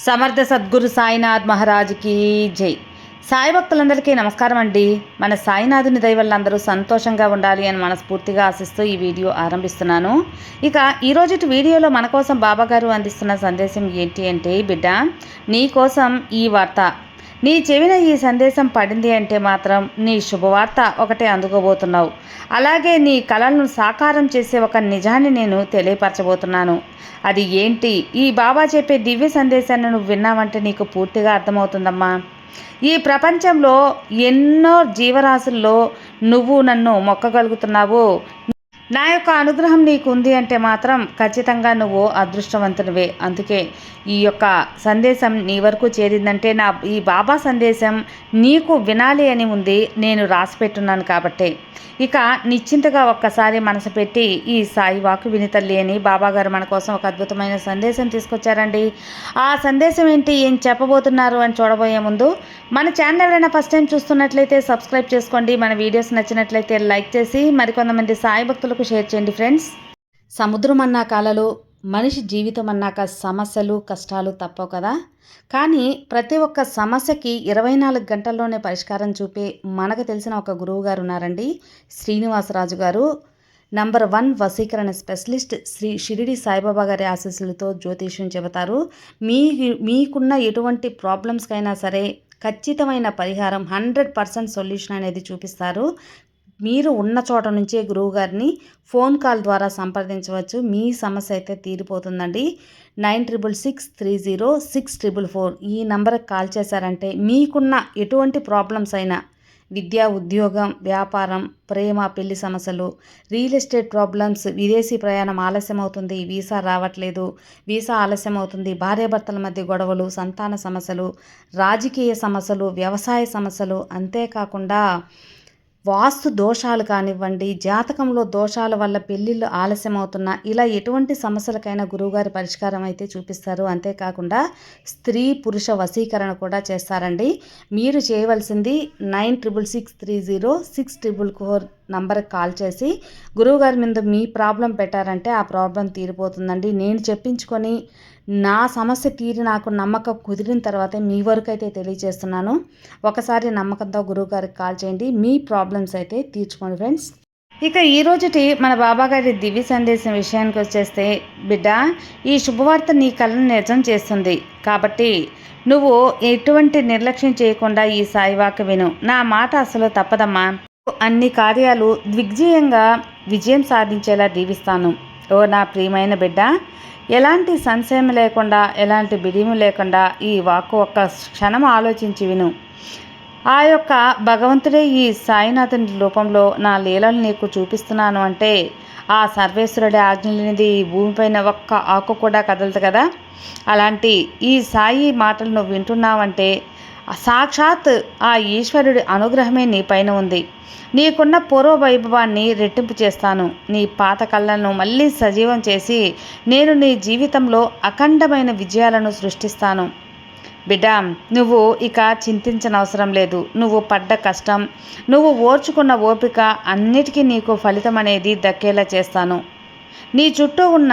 సమర్థ సద్గురు సాయినాథ్ మహారాజ్కి జై. సాయి భక్తులందరికీ నమస్కారం అండి. మన సాయినాథుని దయ వల్ల అందరూ సంతోషంగా ఉండాలి అని మనస్ఫూర్తిగా ఆశిస్తూ ఈ వీడియో ఆరంభిస్తున్నాను. ఇక ఈరోజు వీడియోలో మన కోసం బాబాగారు అందిస్తున్న సందేశం ఏంటి అంటే, బిడ్డ నీ కోసం ఈ వార్త, నీ చెవిన ఈ సందేశం పడింది అంటే మాత్రం నీ శుభవార్త ఒకటే అందుకోబోతున్నావు. అలాగే నీ కలలను సాకారం చేసే ఒక నిజాన్ని నేను తెలియపరచబోతున్నాను. అది ఏంటి? ఈ బాబా చెప్పే దివ్య సందేశాన్ని నువ్వు విన్నావంటే నీకు పూర్తిగా అర్థమవుతుందమ్మా. ఈ ప్రపంచంలో ఎన్నో జీవరాశుల్లో నువ్వు నన్ను మొక్కగలుగుతున్నావు. నా యొక్క అనుగ్రహం నీకు ఉంది అంటే మాత్రం ఖచ్చితంగా నువ్వు అదృష్టవంతునివే. అందుకే ఈ యొక్క సందేశం నీ వరకు చేరిందంటే ఈ బాబా సందేశం నీకు వినాలి అని ఉంది, నేను రాసి పెట్టున్నాను కాబట్టి. ఇక నిశ్చింతగా ఒక్కసారి మనసు పెట్టి ఈ సాయి వాకు విని తల్లి అని బాబాగారు మన కోసం ఒక అద్భుతమైన సందేశం తీసుకొచ్చారండి. ఆ సందేశం ఏంటి, ఏం చెప్పబోతున్నారు అని చూడబోయే ముందు మన ఛానల్ ఎవరైనా ఫస్ట్ టైం చూస్తున్నట్లయితే సబ్స్క్రైబ్ చేసుకోండి. మన వీడియోస్ నచ్చినట్లయితే లైక్ చేసి మరికొంతమంది సాయి భక్తులకు షేర్ చేయండి ఫ్రెండ్స్. సముద్రం అన్నాక అలలు, మనిషి జీవితం అన్నాక సమస్యలు కష్టాలు తప్పవు కదా. కానీ ప్రతి ఒక్క సమస్యకి 24 గంటల్లోనే పరిష్కారం చూపే మనకు తెలిసిన ఒక గురువు గారు ఉన్నారండి, శ్రీనివాసరాజు గారు. నంబర్ 1 వశీకరణ స్పెషలిస్ట్. శ్రీ షిరిడి సాయిబాబా గారి ఆశీస్సులతో జ్యోతిష్యం చెబుతారు. మీకున్న ఎటువంటి ప్రాబ్లమ్స్కైనా సరే ఖచ్చితమైన పరిహారం 100% సొల్యూషన్ అనేది చూపిస్తారు. మీరు ఉన్న చోట నుంచే గురువుగారిని ఫోన్ కాల్ ద్వారా సంప్రదించవచ్చు. మీ సమస్య అయితే తీరిపోతుందండి. 96630644 ఈ నంబర్కి కాల్ చేశారంటే మీకున్న ఎటువంటి ప్రాబ్లమ్స్ అయినా, విద్య, ఉద్యోగం, వ్యాపారం, ప్రేమ, పెళ్లి సమస్యలు, రియల్ ఎస్టేట్ ప్రాబ్లమ్స్, విదేశీ ప్రయాణం ఆలస్యం అవుతుంది, వీసా రావట్లేదు, వీసా ఆలస్యం అవుతుంది, భార్యాభర్తల మధ్య గొడవలు, సంతాన సమస్యలు, రాజకీయ సమస్యలు, వ్యవసాయ సమస్యలు, అంతేకాకుండా వాస్తు దోషాలు కానివ్వండి, జాతకంలో దోషాల వల్ల పెళ్ళిళ్ళు ఆలస్యం అవుతున్నా, ఇలా ఎటువంటి సమస్యలకైనా గురువుగారి పరిష్కారం అయితే చూపిస్తారు. అంతేకాకుండా స్త్రీ పురుష వశీకరణ కూడా చేస్తారండి. మీరు చేయవలసింది 96630644 నంబర్కి కాల్ చేసి గురువుగారి మీద మీ ప్రాబ్లం పెట్టారంటే ఆ ప్రాబ్లం తీరిపోతుందండి. నేను చెప్పించుకొని నా సమస్య తీరి నాకు నమ్మకం కుదిరిన తర్వాతే మీ వరకు అయితే తెలియజేస్తున్నాను. ఒకసారి నమ్మకంతో గురువుగారికి కాల్ చేయండి, మీ ప్రాబ్లమ్స్ అయితే తీర్చుకోండి ఫ్రెండ్స్. ఇక ఈరోజుటి మన బాబాగారి దివ్య సందేశం విషయానికి వచ్చేస్తే, బిడ్డ ఈ శుభవార్త నీ కలను నిజం చేస్తుంది కాబట్టి నువ్వు ఎటువంటి నిర్లక్ష్యం చేయకుండా ఈ సాయివాక విను. నా మాట అసలు తప్పదమ్మా. అన్ని కార్యాలు దిగ్విజయంగా విజయం సాధించేలా దీవిస్తాను. ఓ నా ప్రియమైన బిడ్డ, ఎలాంటి సంశయం లేకుండా, ఎలాంటి బిడిము లేకుండా ఈ వాక్కు ఒక్క క్షణం ఆలోచించి విను. ఆ యొక్క భగవంతుడే ఈ సాయినాథుని రూపంలో నా లీలలు నీకు చూపిస్తున్నాను అంటే ఆ సర్వేశ్వరుడి ఆజ్ఞ లేనిది ఈ భూమిపైన ఒక్క ఆకు కూడా కదలదు కదా. అలాంటి ఈ సాయి మాటలు నువ్వు వింటున్నావంటే సాక్షాత్ ఆ ఈశ్వరుడి అనుగ్రహమే నీ పైన ఉంది. నీకున్న పూర్వ వైభవాన్ని రెట్టింపు చేస్తాను. నీ పాత కళ్ళను మళ్ళీ సజీవం చేసి నేను నీ జీవితంలో అఖండమైన విజయాలను సృష్టిస్తాను. బిడ్డ, నువ్వు ఇక చింతించనవసరం లేదు. నువ్వు పడ్డ కష్టం, నువ్వు ఓర్చుకున్న ఓపిక అన్నిటికీ నీకు ఫలితం అనేది దక్కేలా చేస్తాను. నీ చుట్టూ ఉన్న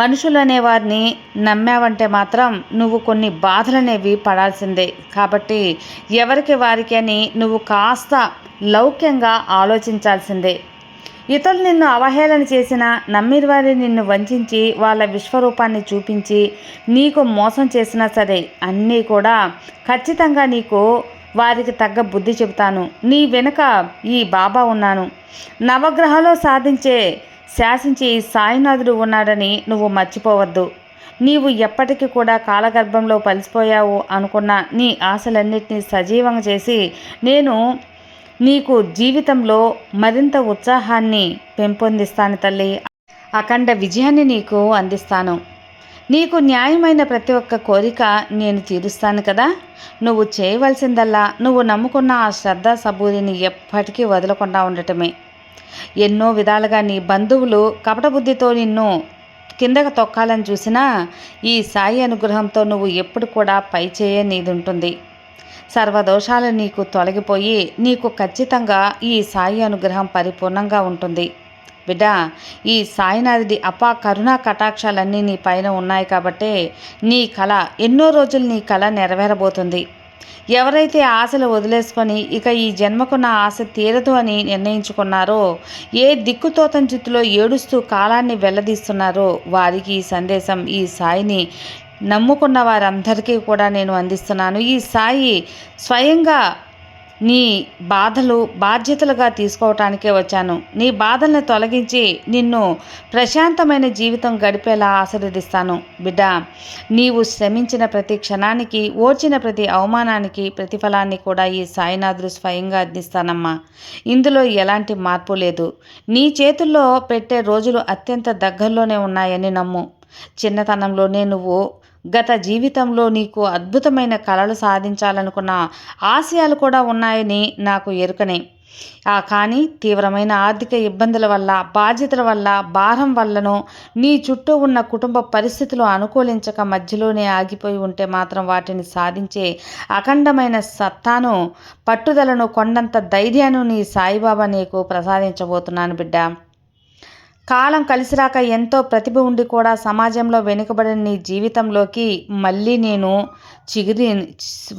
మనుషులు అనేవారిని నమ్మావంటే మాత్రం నువ్వు కొన్ని బాధలనేవి పడాల్సిందే. కాబట్టి ఎవరికి వారికి అని నువ్వు కాస్త లౌక్యంగా ఆలోచించాల్సిందే. ఇతరులు నిన్ను అవహేళన చేసినా, నమ్మిన వారిని నిన్ను వంచి వాళ్ళ విశ్వరూపాన్ని చూపించి నీకు మోసం చేసినా సరే అన్నీ కూడా ఖచ్చితంగా నీకు వారికి తగ్గ బుద్ధి చెబుతాను. నీ వెనుక ఈ బాబా ఉన్నాను. నవగ్రహాలు శాసించే ఈ సాయినాథుడు ఉన్నాడని నువ్వు మర్చిపోవద్దు. నీవు ఎప్పటికీ కూడా కాలగర్భంలో కలిసిపోయావు అనుకున్న నీ ఆశలన్నింటినీ సజీవంగా చేసి నేను నీకు జీవితంలో మరింత ఉత్సాహాన్ని పెంపొందిస్తాను తల్లి. అఖండ విజయాన్ని నీకు అందిస్తాను. నీకు న్యాయమైన ప్రతి ఒక్క కోరిక నేను తీరుస్తాను కదా. నువ్వు చేయవలసిందల్లా నువ్వు నమ్ముకున్న ఆ శ్రద్ధ సబూరిని ఎప్పటికీ వదలకుండా ఉండటమే. ఎన్నో విధాలుగా నీ బంధువులు కపటబుద్ధితో నిన్ను కిందకు తొక్కాలని చూసినా ఈ సాయి అనుగ్రహంతో నువ్వు ఎప్పుడు కూడా పై చేయ నీదుంటుంది. సర్వదోషాలు నీకు తొలగిపోయి నీకు ఖచ్చితంగా ఈ సాయి అనుగ్రహం పరిపూర్ణంగా ఉంటుంది. బిడ్డ, ఈ సాయినాథుడి కరుణా కటాక్షాలన్నీ నీ పైన ఉన్నాయి కాబట్టే నీ కళ ఎన్నో రోజులు నీ కళ నెరవేరబోతుంది. ఎవరైతే ఆశలు వదిలేసుకొని ఇక ఈ జన్మకు నా ఆశ తీరదు అని నిర్ణయించుకున్నారో, ఏ దిక్కుతోతని చుట్టులో ఏడుస్తూ కాలాన్ని వెల్లదీస్తున్నారో వారికి ఈ సందేశం ఈ సాయిని నమ్ముకున్న వారందరికీ కూడా నేను అందిస్తున్నాను. ఈ సాయి స్వయంగా నీ బాధలు బాధ్యతలుగా తీసుకోవటానికే వచ్చాను. నీ బాధల్ని తొలగించి నిన్ను ప్రశాంతమైన జీవితం గడిపేలా ఆశీర్వదిస్తాను. బిడ్డ, నీవు శ్రమించిన ప్రతి క్షణానికి, ఓర్చిన ప్రతి అవమానానికి ప్రతిఫలాన్ని కూడా ఈ సాయినాథుడు స్వయంగా అందిస్తానమ్మా. ఇందులో ఎలాంటి మార్పు లేదు. నీ చేతుల్లో పెట్టే రోజులు అత్యంత దగ్గరలోనే ఉన్నాయని నమ్ము. చిన్నతనంలోనే నువ్వు గత జీవితంలో నీకు అద్భుతమైన కళలు సాధించాలనుకున్న ఆశయాలు కూడా ఉన్నాయని నాకు ఎరుకనే. కానీ తీవ్రమైన ఆర్థిక ఇబ్బందుల వల్ల, బాధ్యతల వల్ల, భారం వల్లనో, నీ చుట్టూ ఉన్న కుటుంబ పరిస్థితులు అనుకూలించక మధ్యలోనే ఆగిపోయి ఉంటే మాత్రం వాటిని సాధించే అఖండమైన సత్తాను, పట్టుదలను, కొండంత ధైర్యాన్ని నీ సాయిబాబా నీకు ప్రసాదించబోతున్నాను బిడ్డ. కాలం కలిసిరాక ఎంతో ప్రతిభ ఉండి కూడా సమాజంలో వెనుకబడిన నీ జీవితంలోకి మళ్ళీ నేను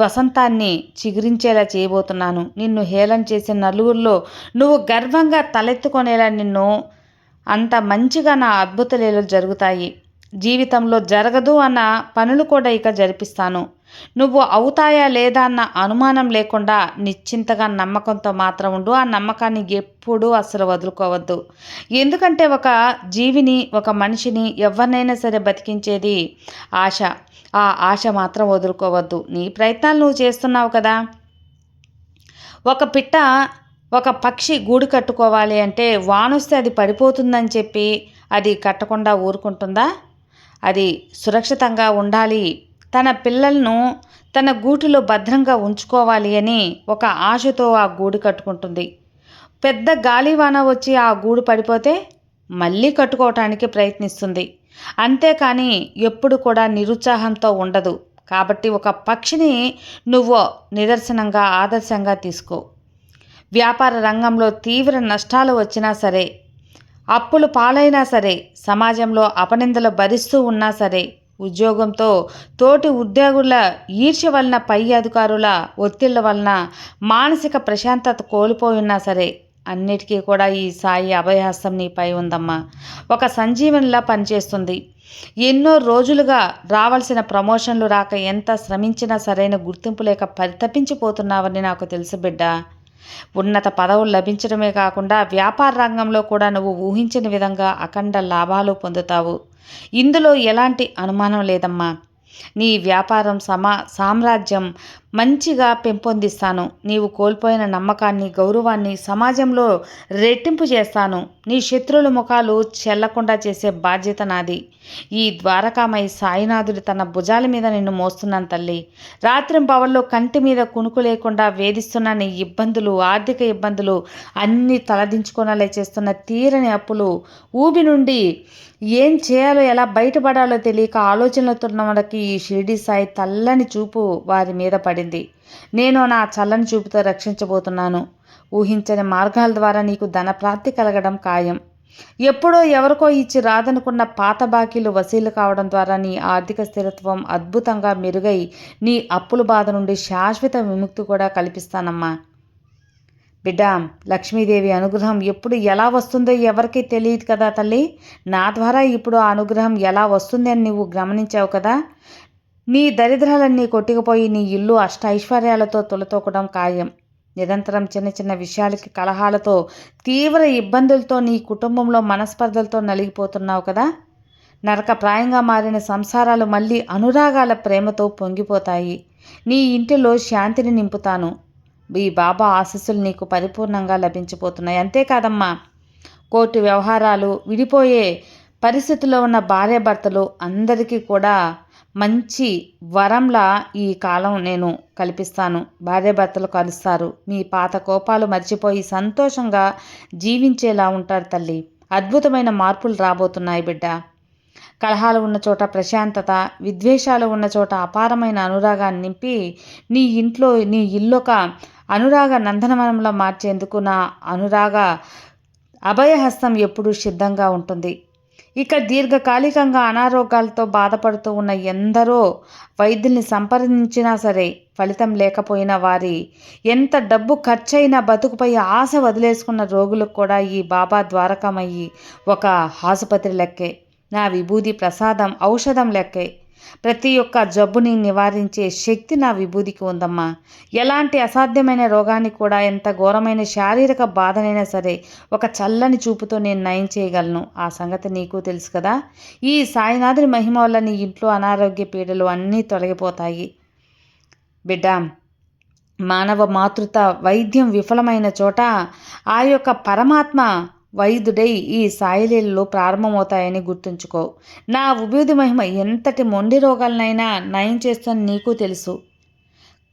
వసంతాన్ని చిగురించేలా చేయబోతున్నాను. నిన్ను హేళన చేసే నలుగురిలో నువ్వు గర్వంగా తలెత్తుకునేలా నిన్ను అంత మంచిగా నా అద్భుత లీలలు జరుగుతాయి. జీవితంలో జరగదు అన్న పనులు కూడా ఇక జరిపిస్తాను. నువ్వు అవుతాయా లేదా అన్న అనుమానం లేకుండా నిశ్చింతగా నమ్మకంతో మాత్రం ఉండు. ఆ నమ్మకాన్ని ఎప్పుడూ అస్సలు వదులుకోవద్దు. ఎందుకంటే ఒక జీవిని, ఒక మనిషిని, ఎవరినైనా సరే బతికించేది ఆశ. ఆ ఆశ మాత్రం వదులుకోవద్దు. నీ ప్రయత్నాలు నువ్వు చేస్తున్నావు కదా. ఒక పక్షి గూడు కట్టుకోవాలి అంటే వానొస్తే అది పడిపోతుందని చెప్పి అది కట్టకుండా ఊరుకుంటుందా? అది సురక్షితంగా ఉండాలి, తన పిల్లలను తన గూటిలో భద్రంగా ఉంచుకోవాలి అని ఒక ఆశతో ఆ గూడు కట్టుకుంటుంది. పెద్ద గాలివాన వచ్చి ఆ గూడు పడిపోతే మళ్ళీ కట్టుకోవటానికి ప్రయత్నిస్తుంది. అంతేకాని ఎప్పుడు కూడా నిరుత్సాహంతో ఉండదు. కాబట్టి ఒక పక్షిని నువ్వు నిదర్శనంగా, ఆదర్శంగా తీసుకో. వ్యాపార రంగంలో తీవ్ర నష్టాలు వచ్చినా సరే, అప్పులు పాలైనా సరే, సమాజంలో అపనిందలు భరిస్తూ ఉన్నా సరే, ఉద్యోగంతో తోటి ఉద్యోగుల ఈర్ష్య వలన, పై అధికారుల ఒత్తిళ్ల వలన మానసిక ప్రశాంతత కోల్పోయినా సరే, అన్నిటికీ కూడా ఈ సాయి అభయహస్తం నీపై ఉందమ్మా. ఒక సంజీవనిలా పనిచేస్తుంది. ఎన్నో రోజులుగా రావాల్సిన ప్రమోషన్లు రాక ఎంత శ్రమించినా సరైన గుర్తింపు లేక పరితపించిపోతున్నావని నాకు తెలుసు బిడ్డ. ఉన్నత పదవులు లభించడమే కాకుండా వ్యాపార రంగంలో కూడా నువ్వు ఊహించని విధంగా అఖండ లాభాలు పొందుతావు. ఇందులో ఎలాంటి అనుమానం లేదమ్మా. నీ వ్యాపారం సామ్రాజ్యం మంచిగా పెంపొందిస్తాను. నీవు కోల్పోయిన నమ్మకాన్ని, గౌరవాన్ని సమాజంలో రెట్టింపు చేస్తాను. నీ శత్రువుల ముఖాలు చెల్లకుండా చేసే బాధ్యత నాది. ఈ ద్వారకామయి సాయినాథుడు తన భుజాల మీద నిన్ను మోస్తున్నాను తల్లి. రాత్రింపవల్లో కంటి మీద కునుకు లేకుండా వేధిస్తున్న నీ ఇబ్బందులు, ఆర్థిక ఇబ్బందులు అన్నీ తలదించుకోనలే చేస్తున్న తీరని అప్పులు, ఊబి నుండి ఏం చేయాలో, ఎలా బయటపడాలో తెలియక ఆలోచనలతో మనకి ఈ షిరిడి సాయి చల్లని చూపు వారి మీద పడింది. నేను నా చల్లని చూపుతో రక్షించబోతున్నాను. ఊహించని మార్గాల ద్వారా నీకు ధనప్రాప్తి కలగడం ఖాయం. ఎప్పుడో ఎవరికో ఇచ్చి రాదనుకున్న పాత బాకీలు వసూలు కావడం ద్వారా నీ ఆర్థిక స్థిరత్వం అద్భుతంగా మెరుగై నీ అప్పుల బాధ నుండి శాశ్వత విముక్తి కూడా కల్పిస్తానమ్మా. బిడ్డ, లక్ష్మీదేవి అనుగ్రహం ఎప్పుడు ఎలా వస్తుందో ఎవరికీ తెలియదు కదా తల్లి. నా ద్వారా ఇప్పుడు ఆ అనుగ్రహం ఎలా వస్తుంది అని నువ్వు గమనించావు కదా. నీ దరిద్రాలన్నీ కొట్టుకుపోయి నీ ఇల్లు అష్ట ఐశ్వర్యాలతో తొలతూకడం ఖాయం. నిరంతరం చిన్న చిన్న విషయాలకి కలహాలతో, తీవ్ర ఇబ్బందులతో, నీ కుటుంబంలో మనస్పర్ధలతో నలిగిపోతున్నావు కదా. నరకప్రాయంగా మారిన సంసారాలు మళ్ళీ అనురాగాల ప్రేమతో పొంగిపోతాయి. నీ ఇంటిలో శాంతిని నింపుతాను. ఈ బాబా ఆశీస్సులు నీకు పరిపూర్ణంగా లభించిపోతున్నాయి. అంతేకాదమ్మా, కోర్టు వ్యవహారాలు, విడిపోయే పరిస్థితుల్లో ఉన్న భార్యాభర్తలు అందరికీ కూడా మంచి వరంలా ఈ కాలం నేను కల్పిస్తాను. భార్యాభర్తలు కలుస్తారు. మీ పాత కోపాలు మర్చిపోయి సంతోషంగా జీవించేలా ఉంటారు తల్లి. అద్భుతమైన మార్పులు రాబోతున్నాయి బిడ్డ. కలహాలు ఉన్న చోట ప్రశాంతత, విద్వేషాలు ఉన్న చోట అపారమైన అనురాగాన్ని నింపి నీ ఇల్లొక అనురాగ నందనవనంలో మార్చేందుకు నా అభయహస్తం ఎప్పుడూ సిద్ధంగా ఉంటుంది. ఇక దీర్ఘకాలికంగా అనారోగ్యాలతో బాధపడుతూ ఉన్న ఎందరో వైద్యుల్ని సంప్రదించినా సరే ఫలితం లేకపోయిన వారి ఎంత డబ్బు ఖర్చయినా బతుకుపై ఆశ వదిలేసుకున్న రోగులకు కూడా ఈ బాబా ద్వారకమయ్యి ఒక ఆసుపత్రి లెక్కే. నా విభూది ప్రసాదం ఔషధం లెక్కే. ప్రతి ఒక్క జబ్బుని నివారించే శక్తి నా విభూదికి ఉందమ్మా. ఎలాంటి అసాధ్యమైన రోగాన్ని కూడా, ఎంత ఘోరమైన శారీరక బాధనైనా సరే ఒక చల్లని చూపుతో నేను నయం చేయగలను. ఆ సంగతి నీకు తెలుసు కదా. ఈ సాయినాథుని మహిమ వల్ల నీ ఇంట్లో అనారోగ్య పీడలు అన్నీ తొలగిపోతాయి. బిడ్డ, మానవ మాతృత వైద్యం విఫలమైన చోట ఆ యొక్క పరమాత్మ వైద్యుడై ఈ సాయిలీలలో ప్రారంభమవుతాయని గుర్తుంచుకో. నా విభూది మహిమ ఎంతటి మొండి రోగాలనైనా నయం చేస్తుందని నీకు తెలుసు.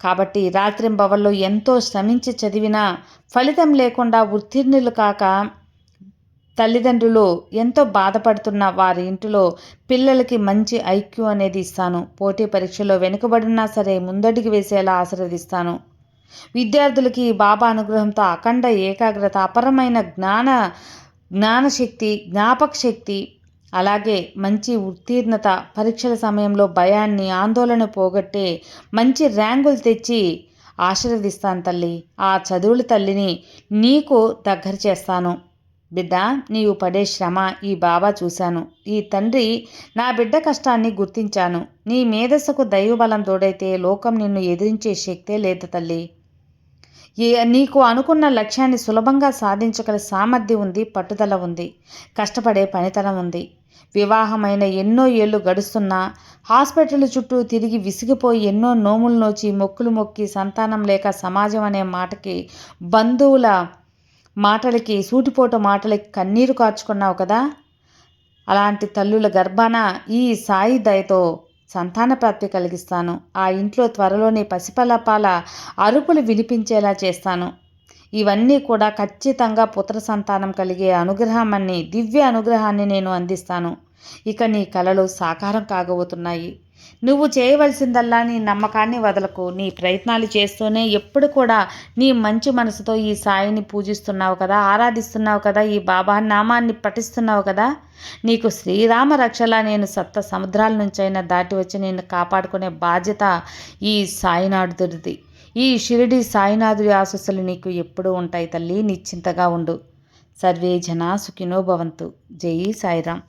కాబట్టి రాత్రింబవళ్ళు ఎంతో శ్రమించి చదివినా ఫలితం లేకుండా ఉత్తీర్ణులు కాక తల్లిదండ్రులు ఎంతో బాధపడుతున్న వారి ఇంటిలో పిల్లలకి మంచి ఐక్యూ అనేది ఇస్తాను. పోటీ పరీక్షలో వెనుకబడినా సరే ముందడుగు వేసేలా ఆశీర్వదిస్తాను. విద్యార్థులకి బాబా అనుగ్రహంతో అఖండ ఏకాగ్రత, అపరమైన జ్ఞానశక్తి, జ్ఞాపక శక్తి, అలాగే మంచి ఉత్తీర్ణత, పరీక్షల సమయంలో భయాన్ని, ఆందోళన పోగొట్టే మంచి ర్యాంకులు తెచ్చి ఆశీర్వదిస్తాను తల్లి. ఆ చదువుల తల్లిని నీకు దగ్గర చేస్తాను. బిడ్డ, నీవు పడే శ్రమ ఈ బాబా చూశాను. ఈ తండ్రి నా బిడ్డ కష్టాన్ని గుర్తించాను. నీ మేధస్సుకు దైవబలం తోడైతే లోకం నిన్ను ఎదిరించే శక్తే లేదు తల్లి. నీకు అనుకున్న లక్ష్యాన్ని సులభంగా సాధించగల సామర్థ్యం ఉంది, పట్టుదల ఉంది, కష్టపడే పనితనం ఉంది. వివాహమైన ఎన్నో ఏళ్ళు గడుస్తున్నా హాస్పిటల్ చుట్టూ తిరిగి విసిగిపోయి ఎన్నో నోములు నోచి మొక్కులు మొక్కి సంతానం లేక సమాజం అనే మాటకి, బంధువుల మాటలకి, సూటిపోటు మాటలకి కన్నీరు కార్చుకున్నావు కదా. అలాంటి తల్లుల గర్భాన ఈ సాయి దయతో సంతాన ప్రాప్తి కలిగిస్తాను. ఆ ఇంట్లో త్వరలోనే పసిపలపాల అరుపులు వినిపించేలా చేస్తాను. ఇవన్నీ కూడా ఖచ్చితంగా పుత్ర సంతానం కలిగే అనుగ్రహాన్ని, దివ్య అనుగ్రహాన్ని నేను అందిస్తాను. ఇక నీ కలలు సాకారం కాగబోతున్నాయి. నువ్వు చేయవలసిందల్లా నీ నమ్మకాన్ని వదలకు. నీ ప్రయత్నాలు చేస్తూనే ఎప్పుడు కూడా నీ మంచి మనసుతో ఈ సాయిని పూజిస్తున్నావు కదా, ఆరాధిస్తున్నావు కదా, ఈ బాబా నామాన్ని పఠిస్తున్నావు కదా. నీకు శ్రీరామ రక్షలా నేను సప్త సముద్రాల నుంచైనా దాటి వచ్చి నేను కాపాడుకునే బాధ్యత ఈ సాయినాథుడిది. ఈ షిరిడి సాయినాథుడి ఆశీస్సులు నీకు ఎప్పుడూ ఉంటాయి తల్లి. నిశ్చింతగా ఉండు. సర్వే జనా సుఖినో భవంతు. జై సాయిరాం.